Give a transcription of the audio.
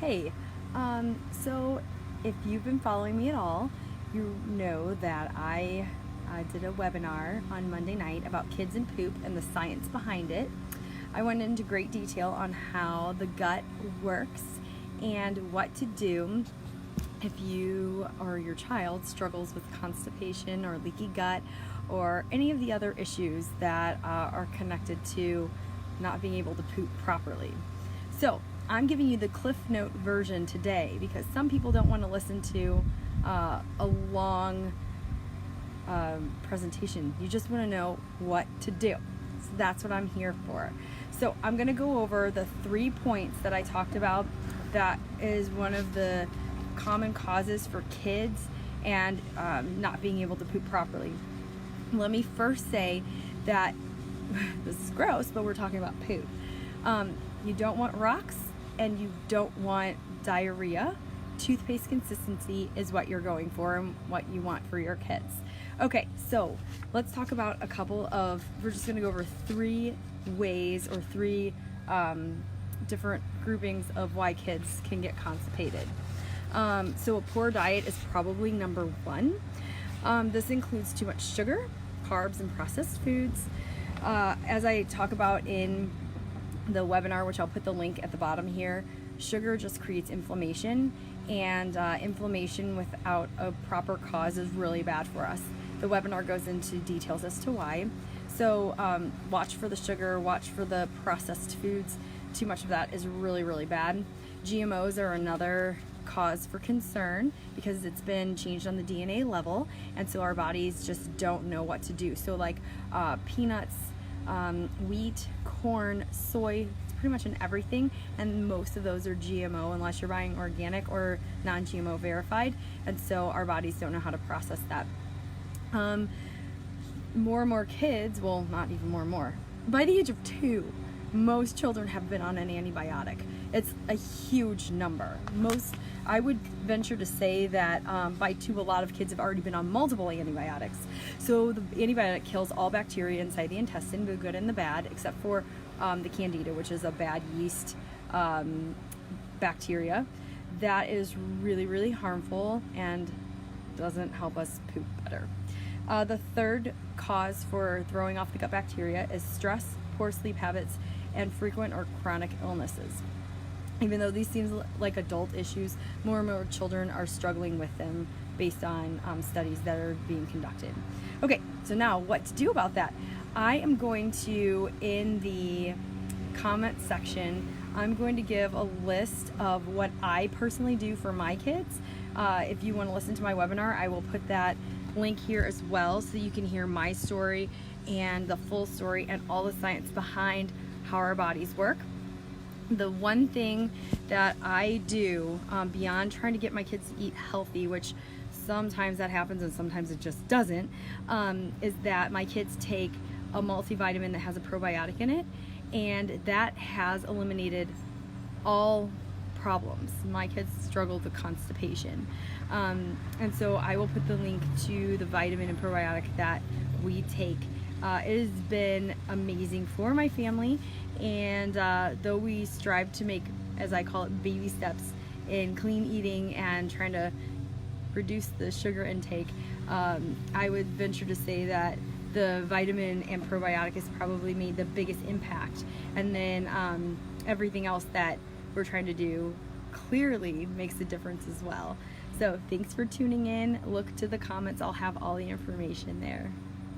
Hey, so if you've been following me at all, you know that I did a webinar on Monday night about kids and poop and the science behind it. I went into great detail on how the gut works and what to do if you or your child struggles with constipation or leaky gut or any of the other issues that are connected to not being able to poop properly. So I'm giving you the Cliff Note version today because some people don't want to listen to a long presentation. You just want to know what to do. So that's what I'm here for. So I'm going to go over the 3 points that I talked about that is one of the common causes for kids and not being able to poop properly. Let me first say that this is gross, but we're talking about poop. You don't want rocks and you don't want diarrhea. Toothpaste consistency is what you're going for and what you want for your kids. Okay, so let's talk about we're just going to go over 3 ways or 3 different groupings of why kids can get constipated. So a poor diet is probably number 1. This includes too much sugar, carbs, and processed foods. As I talk about in the webinar, which I'll put the link at the bottom here, sugar just creates inflammation, and inflammation without a proper cause is really bad for us. The webinar goes into details as to why. So watch for the sugar, watch for the processed foods. Too much of that is really, really bad. GMOs are another cause for concern because it's been changed on the DNA level, and so our bodies just don't know what to do. So like peanuts, wheat, corn, soy, it's pretty much in everything, and most of those are GMO unless you're buying organic or non-GMO verified, and so our bodies don't know how to process that. More and more kids, well, not even more and more, by the age of 2, most children have been on an antibiotic. It's a huge number. I would venture to say that by 2, a lot of kids have already been on multiple antibiotics. So the antibiotic kills all bacteria inside the intestine, the good and the bad, except for the candida, which is a bad yeast bacteria that is really, really harmful and doesn't help us poop better. The third cause for throwing off the gut bacteria is stress, poor sleep habits, and frequent or chronic illnesses. Even though these seem like adult issues, more and more children are struggling with them based on studies that are being conducted. Okay, so now what to do about that? I am going to, in the comment section, I'm going to give a list of what I personally do for my kids. If you want to listen to my webinar, I will put that link here as well so you can hear my story and the full story and all the science behind how our bodies work. The one thing that I do beyond trying to get my kids to eat healthy, which sometimes that happens and sometimes it just doesn't, is that my kids take a multivitamin that has a probiotic in it, and that has eliminated all problems. My kids struggle with constipation, and so I will put the link to the vitamin and probiotic that we take. It has been amazing for my family, and though we strive to make, as I call it, baby steps in clean eating and trying to reduce the sugar intake, I would venture to say that the vitamin and probiotic has probably made the biggest impact, and then everything else that we're trying to do clearly makes a difference as well. So thanks for tuning in. Look to the comments. I'll have all the information there.